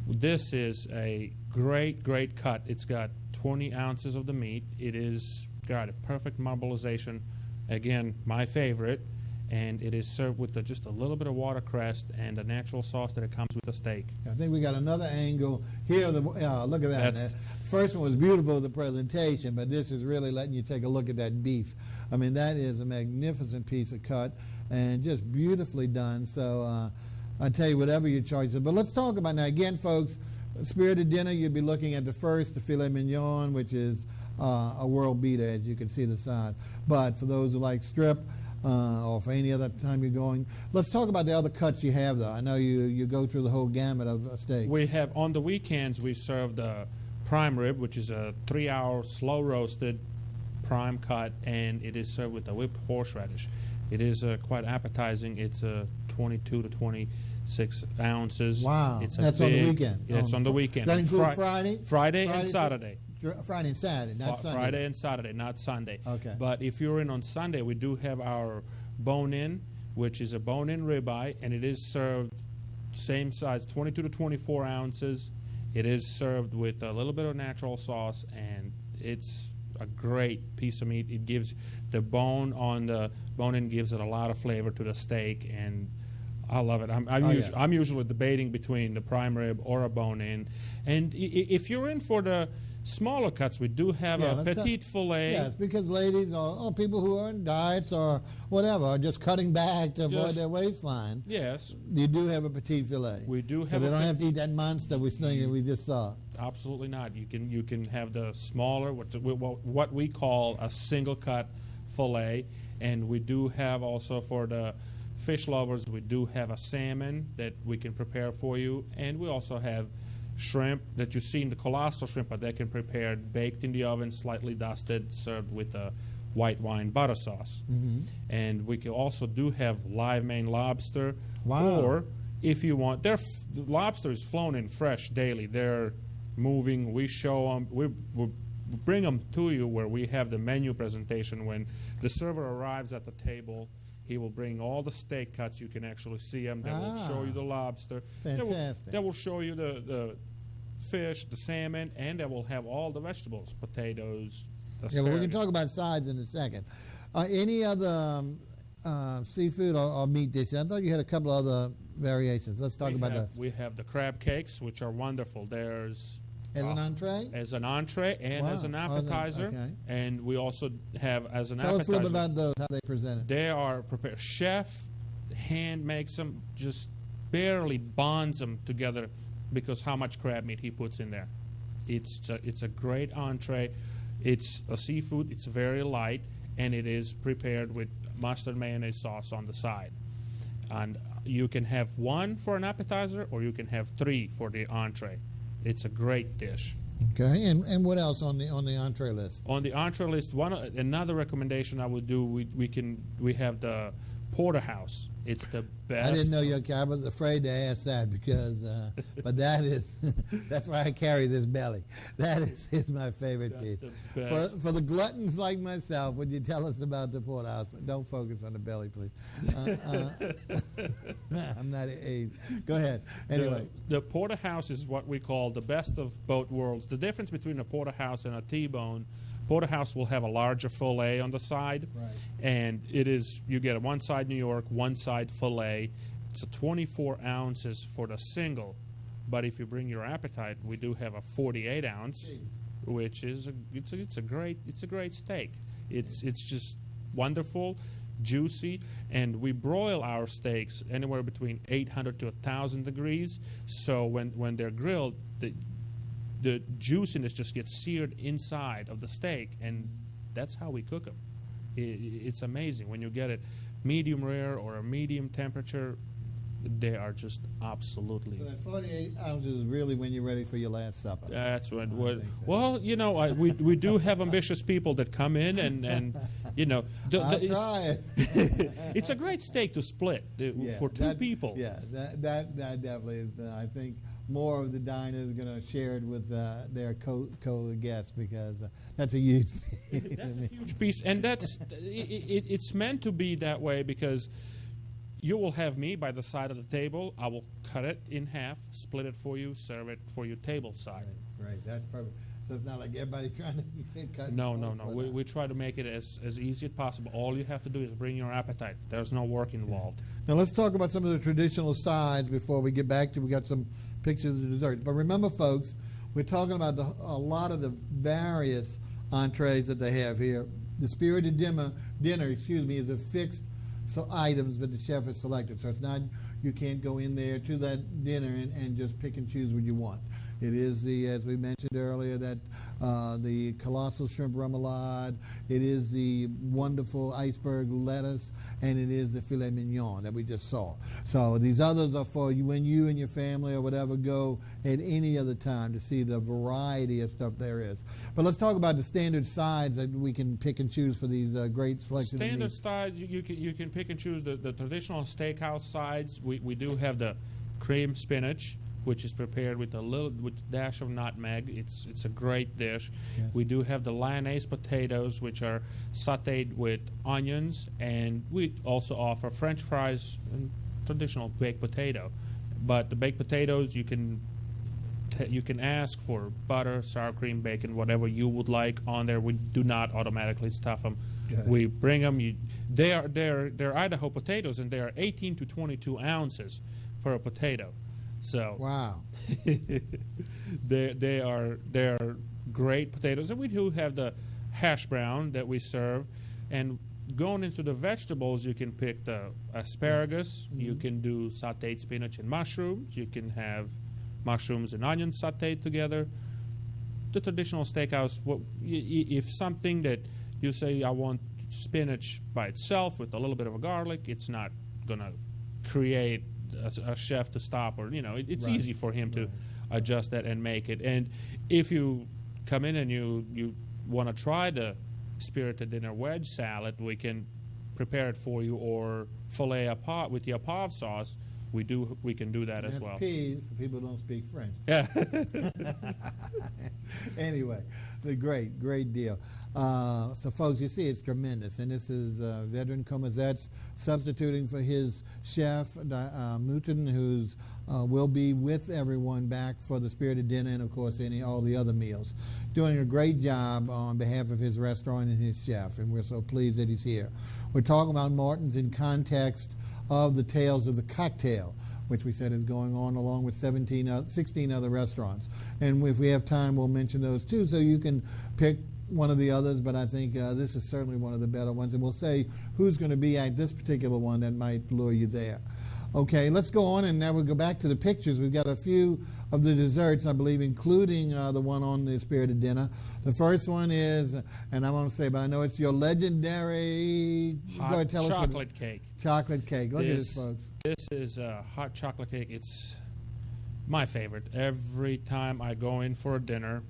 this is a great cut. It's got 20 ounces of the meat. It is got a perfect marbleization. Again, my favorite. And it is served with just a little bit of watercress and a natural sauce that it comes with the steak. I think we got another angle here. Look at that. The first one was beautiful, the presentation, but this is really letting you take a look at that beef. I mean, that is a magnificent piece of cut and just beautifully done. So I tell you, whatever your choice is. But let's talk about now. Again, folks, Spirited Dinner, you'll be looking at the filet mignon, which is a world beater, as you can see the size. But for those who like strip, or for any other time you're going, let's talk about the other cuts you have, though. I know you go through the whole gamut of steak. We have, on the weekends, we serve the prime rib, which is a 3-hour slow-roasted prime cut, and it is served with a whipped horseradish. It is quite appetizing. It's 22 to 26 ounces. Wow. That's on the weekend? Yeah, it's on the weekend. Does that include Friday? Friday and Saturday. Friday and Saturday, not Sunday. Friday and Saturday, not Sunday. Okay. But if you're in on Sunday, we do have our bone-in, which is a bone-in ribeye, and it is served same size, 22 to 24 ounces. It is served with a little bit of natural sauce, and it's a great piece of meat. It gives the bone on the bone-in gives it a lot of flavor to the steak, and I love it. I'm usually debating between the prime rib or a bone-in. And if you're in for the smaller cuts, we do have a petite filet. Yes, because ladies or people who are on diets or whatever are just cutting back to avoid their waistline. Yes. You do have a petite filet. We do have. So they don't have to eat that monster we just saw. Absolutely not. You can have the smaller, what we call a single cut filet, and we do have also for the fish lovers, we do have a salmon that we can prepare for you, and we also have shrimp that you see in the colossal shrimp, but they can prepare baked in the oven, slightly dusted, served with a white wine butter sauce. Mm-hmm. And we can also do have live Maine lobster. Wow. Or if you want, the lobster is flown in fresh daily. They're moving. We show them. We bring them to you where we have the menu presentation. When the server arrives at the table, he will bring all the steak cuts. You can actually see them. They will show you the lobster. Fantastic. They will show you the fish, the salmon, and they will have all the vegetables, potatoes, asparagus. Yeah, well, we can talk about sides in a second. Any other seafood or meat dishes? I thought you had a couple other variations. Let's talk about those. We have the crab cakes, which are wonderful. There's as an entree? As an entree and as an appetizer. Okay. And we also have as an appetizer. Tell us a little bit about those, how they presented. They are prepared. Chef hand makes them, just barely bonds them together because how much crab meat he puts in there. It's a great entree. It's a seafood. It's very light, and it is prepared with mustard mayonnaise sauce on the side. And you can have one for an appetizer, or you can have 3 for the entree. It's a great dish. Okay, and what else on the entree list? On the entree list, another recommendation I would do. We have the porterhouse. It's the best. I didn't know I was afraid to ask that because, but that is, that's why I carry this belly. That is my favorite That's piece. the best. For the gluttons like myself, would you tell us about the porterhouse? But don't focus on the belly, please. I'm not a. Go ahead. Anyway, the porterhouse is what we call the best of both worlds. The difference between a porterhouse and a T-bone. Porterhouse will have a larger fillet on the side, right. and it is, you get a one side New York, one side fillet. It's a 24 ounces for the single, but if you bring your appetite, we do have a 48 ounce, which is it's a great steak. It's just wonderful, juicy, and we broil our steaks anywhere between 800 to 1,000 degrees. So when they're grilled, the juiciness just gets seared inside of the steak, and that's how we cook them. It's amazing. When you get it medium rare or a medium temperature, they are just absolutely. So that 48 ounces is really when you're ready for your last supper. That's what. So. Well, you know, we do have ambitious people that come in and you know. I'll try it. It's a great steak to split for two people. Yeah, that definitely is. I think more of the diners are going to share it with their co-guests because that's a huge piece. That's a huge piece, and it's meant to be that way because you will have me by the side of the table. I will cut it in half, split it for you, serve it for your table side. Right, that's perfect. So it's not like everybody trying to cut. No. We try to make it as easy as possible. All you have to do is bring your appetite. There's no work involved. Now let's talk about some of the traditional sides before we get back to. We got some pictures of dessert. But remember, folks, we're talking about a lot of the various entrees that they have here. The spirited dinner, is a fixed items that the chef has selected. So it's not, you can't go in there to that dinner and just pick and choose what you want. It is the, as we mentioned earlier, that the colossal shrimp remoulade. It is the wonderful iceberg lettuce, and it is the filet mignon that we just saw. So these others are for you when you and your family or whatever go at any other time to see the variety of stuff there is. But let's talk about the standard sides that we can pick and choose for these great selection. Standard sides, you can pick and choose the traditional steakhouse sides. We do have the cream spinach, which is prepared with a dash of nutmeg. It's a great dish. Yes. We do have the lyonnaise potatoes, which are sautéed with onions, and we also offer French fries and traditional baked potato. But the baked potatoes, you can ask for butter, sour cream, bacon, whatever you would like on there. We do not automatically stuff them. Good. We bring them. They're Idaho potatoes, and they are 18 to 22 ounces per potato. So Wow. they are great potatoes, and we do have the hash brown that we serve. And going into the vegetables, you can pick the asparagus. You can do sautéed spinach and mushrooms. You can have mushrooms and onions sautéed together. The traditional steakhouse, if something that you say I want spinach by itself with a little bit of a garlic, it's not gonna create a chef to stop, or it's Right. easy for him to adjust that and make it. And if you come in and you want to try the spirited dinner wedge salad, we can prepare it for you, or filet à pot with the apave sauce. We can do that as That's well. peas for people who don't speak French. Yeah. Anyway, the great deal. So, folks, you see, it's tremendous. And this is VEDRAN Comazet's substituting for his chef, Mortons, who's will be with everyone back for the spirited dinner and, of course, all the other meals. Doing a great job on behalf of his restaurant and his chef, and we're so pleased that he's here. We're talking about Mortons in context of the Tales of the Cocktail, which we said is going on along with 16 other restaurants. And if we have time, we'll mention those too, so you can pick one of the others, but I think this is certainly one of the better ones, and we'll say who's going to be at this particular one that might lure you there. Okay, let's go on, and now we'll go back to the pictures. We've got a few of the desserts, I believe, including the one on the spirited dinner. The first one is, and I won't say, but I know it's your legendary Hot chocolate cake. Chocolate cake. Look at this, folks. This is a hot chocolate cake. It's my favorite. Every time I go in for a dinner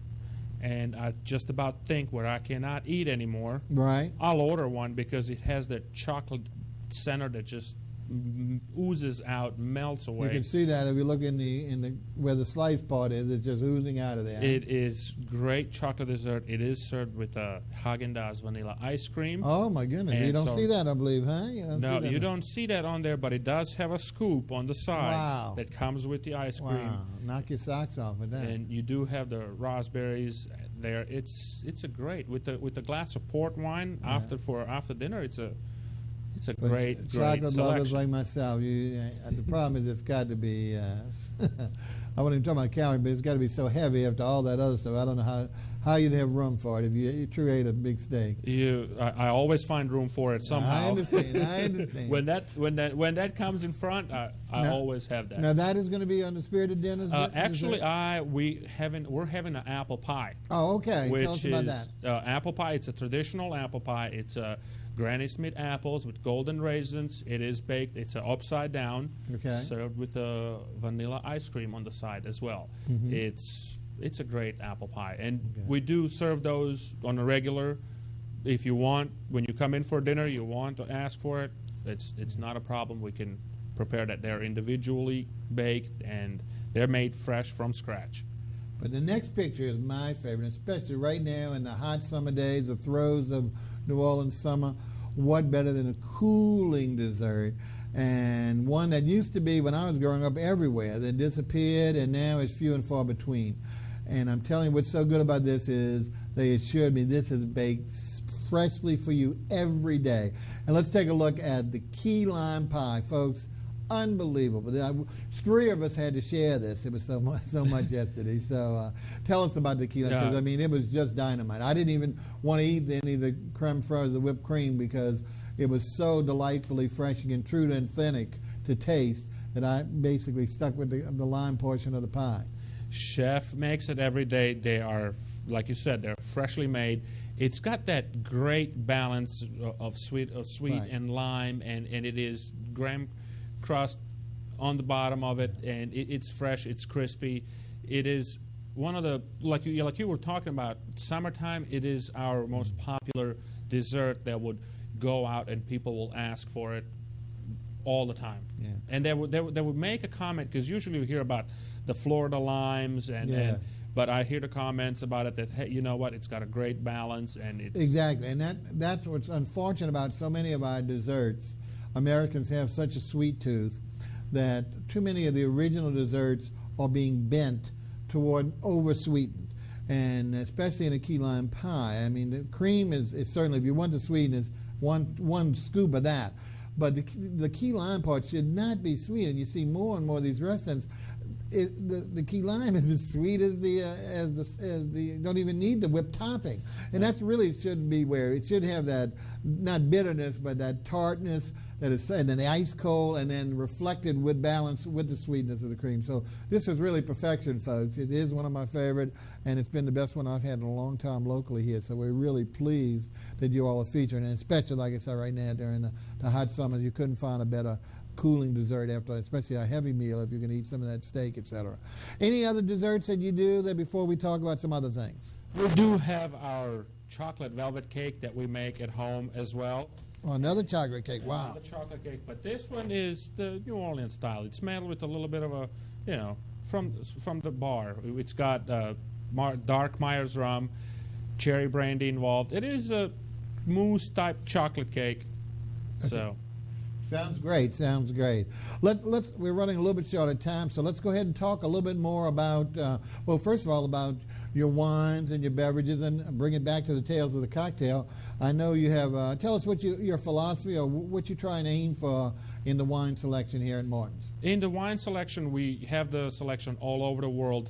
and I just about think where I cannot eat anymore, Right. I'll order one because it has the chocolate center that just oozes out, melts away. You can see that if you look in the where the slice part is. It's just oozing out of there. It is great chocolate dessert. It is served with a Haagen-Dazs vanilla ice cream. Oh my goodness! And You don't so- see that, I believe, huh? You don't No, see that. you don't see that on there, but it does have a scoop on the side Wow. that comes with the ice cream. Wow! Knock your socks off with that. And you do have the raspberries there. It's a great with the glass of port wine after dinner. It's a But great chocolate lovers selection. like myself, the problem is it's got to be. I wouldn't even talk about calories, but it's got to be so heavy after all that other stuff. I don't know how you'd have room for it if you truly ate a big steak. I always find room for it somehow. I understand. when that comes in front, I always have that. Now that is going to be on the Spirited Dinners. Actually, we're having an apple pie. Oh, okay. Which Tell us about is that. apple pie. It's a traditional apple pie. It's Granny Smith apples with golden raisins. It is baked. It's upside down. Okay. Served with vanilla ice cream on the side as well. Mm-hmm. It's a great apple pie, and we do serve those on a regular. If you want, when you come in for dinner, you want to ask for it. It's not a problem. We can prepare that. They're individually baked and they're made fresh from scratch. But the next picture is my favorite, especially right now in the hot summer days, the throes of New Orleans summer. What better than a cooling dessert? And one that used to be, when I was growing up, everywhere, that disappeared and now is few and far between. And I'm telling you what's so good about this is they assured me this is baked freshly for you every day. And let's take a look at the key lime pie, folks. Unbelievable. Three of us had to share this. It was so much yesterday. So tell us about the key lime, because I mean it was just dynamite. I didn't even want to eat any of the creme fraiche, the whipped cream, because it was so delightfully fresh and true and authentic to taste that I basically stuck with the lime portion of the pie. Chef makes it every day. They are, like you said, they're freshly made. It's got that great balance of sweet Right. and lime, and it is graham crust on the bottom of it, and it's fresh, it's crispy. It is one of the, like you were talking about, summertime, it is our most popular dessert that would go out and people will ask for it all the time. Yeah. And they would make a comment, because usually you hear about the Florida limes, but I hear the comments about it that, hey, you know what, it's got a great balance, and it's... Exactly, and that's what's unfortunate about so many of our desserts. Americans have such a sweet tooth that too many of the original desserts are being bent toward over-sweetened, and especially in a key lime pie. I mean, the cream is certainly, if you want the sweetness, one scoop of that. But the key lime part should not be sweet, and you see more and more of these restaurants. The key lime is as sweet as the don't even need the whipped topping, and that's really shouldn't be where it should have that, not bitterness, but that tartness that is, and then the ice cold, and then reflected with balance with the sweetness of the cream. So this is really perfection, folks. It is one of my favorite, and it's been the best one I've had in a long time locally here. So we're really pleased that you all are featuring, and especially, like I said, right now during the hot summer, you couldn't find a better cooling dessert after, especially a heavy meal, if you can eat some of that steak, etc. Any other desserts that you do that before we talk about some other things? We do have our chocolate velvet cake that we make at home as well. Oh, another chocolate cake. Wow. Another chocolate cake, but this one is the New Orleans style. It's made with a little bit of a, from the bar. It's got dark Myers rum, cherry brandy involved. It is a mousse type chocolate cake. Okay. So. Sounds great. Sounds great. We're running a little bit short of time, so let's go ahead and talk a little bit more about, well, first of all, about your wines and your beverages, and bring it back to the tales of the cocktail. I know you have, tell us what your philosophy or what you try and aim for in the wine selection here at Mortons. In the wine selection, we have the selection all over the world.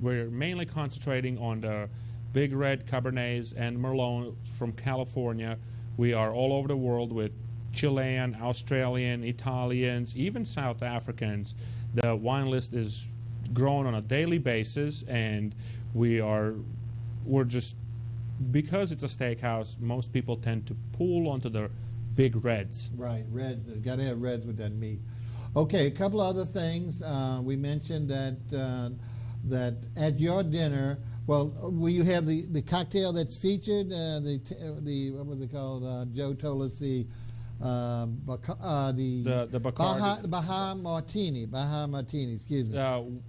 We're mainly concentrating on the Big Red Cabernets and Merlot from California. We are all over the world with Chilean, Australian, Italians, even South Africans. The wine list is growing on a daily basis, and we're just, because it's a steakhouse, most people tend to pull onto the big reds. Right, reds. Got to have reds with that meat. Okay, a couple other things. We mentioned that at your dinner, well, will you have the cocktail that's featured? What was it called? Joe told us The Bacardi. Baja Martini, excuse me.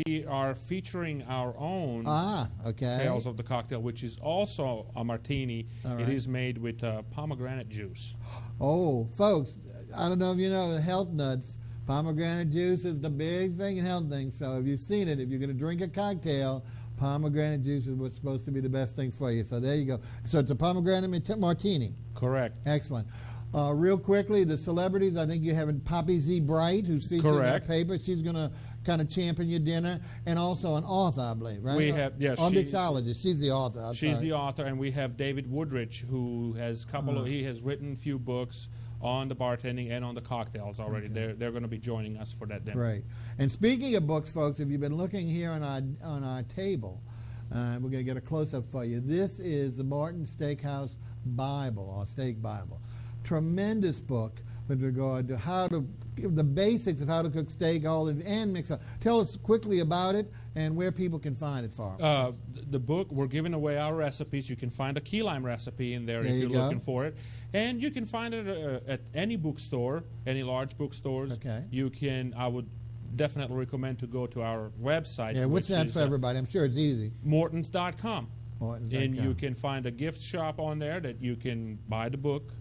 We are featuring our own Okay. Tales of the Cocktail, which is also a martini. All It right. is made with pomegranate juice. Oh, folks, I don't know if you know the health nuts. Pomegranate juice is the big thing in health things. So if you've seen it, if you're going to drink a cocktail, pomegranate juice is what's supposed to be the best thing for you. So there you go. So it's a pomegranate martini. Correct. Excellent. Real quickly, the celebrities, I think you have Poppy Z. Bright, who's featured in that Correct. paper. She's going to kind of champion your dinner, and also an author, I believe, right? We have, yes, Or she's- mixologist. She's the author. I'm She's sorry. the author, and we have David Woodrich, who has he has written a few books on the bartending and on the cocktails already. Okay. They're going to be joining us for that dinner. Great. And speaking of books, folks, if you've been looking here on our table, we're going to get a close-up for you. This is the Morton Steakhouse Bible, or Steak Bible. Tremendous book with regard to the basics of how to cook steak, and mix up. Tell us quickly about it and where people can find it for. The book, we're giving away our recipes. You can find a key lime recipe in there if There you you're go. looking for it. And you can find it at any bookstore, any large bookstores. Okay. I would definitely recommend to go to our website. Yeah, what's which that is, for everybody? I'm sure it's easy. Mortons.com. Mortons.com. And you can find a gift shop on there that you can buy the book,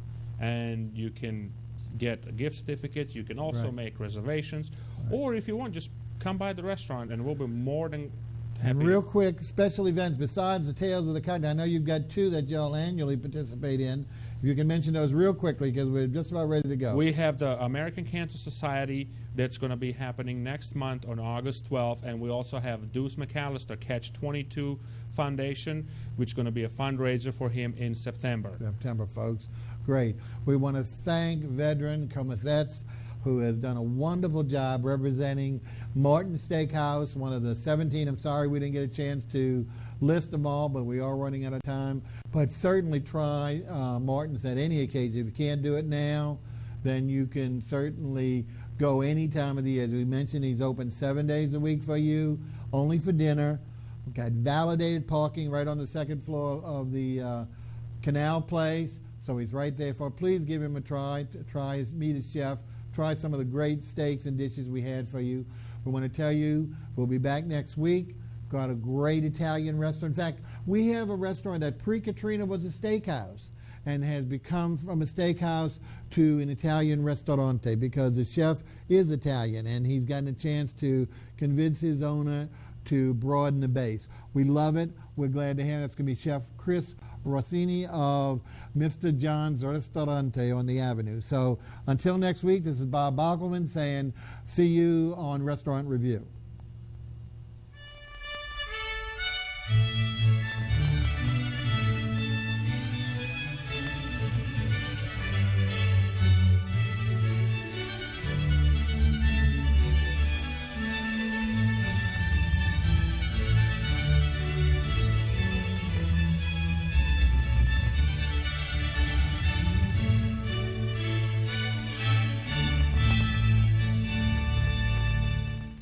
and you can get gift certificates. You can also Right. make reservations. Or if you want, just come by the restaurant, and we'll be more than happy. And real quick, special events besides the Tales of the Cocktail. I know you've got two that y'all annually participate in. If you can mention those real quickly, because we're just about ready to go. We have the American Cancer Society that's going to be happening next month on August 12th, and we also have Deuce McAllister Catch 22 Foundation, which is going to be a fundraiser for him in September. September, folks. Great. We want to thank VEDRAN KAMCASY, who has done a wonderful job representing Morton Steakhouse, one of the 17. I'm sorry we didn't get a chance to list them all, but we are running out of time. But certainly try Morton's at any occasion. If you can't do it now, then you can certainly go any time of the year. As we mentioned, he's open 7 days a week for you, only for dinner. We've got validated parking right on the second floor of the Canal place. So he's right there for. Please give him a try. Meet his chef. Try some of the great steaks and dishes we had for you. We want to tell you we'll be back next week. Got a great Italian restaurant. In fact, we have a restaurant that pre-Katrina was a steakhouse and has become from a steakhouse to an Italian ristorante because the chef is Italian and he's gotten a chance to convince his owner to broaden the base. We love it. We're glad to have it. It's going to be Chef Chris Rossini of Mr. John's Ristorante on the Avenue. So until next week, this is Bob Bockelman saying see you on Restaurant Review.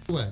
What?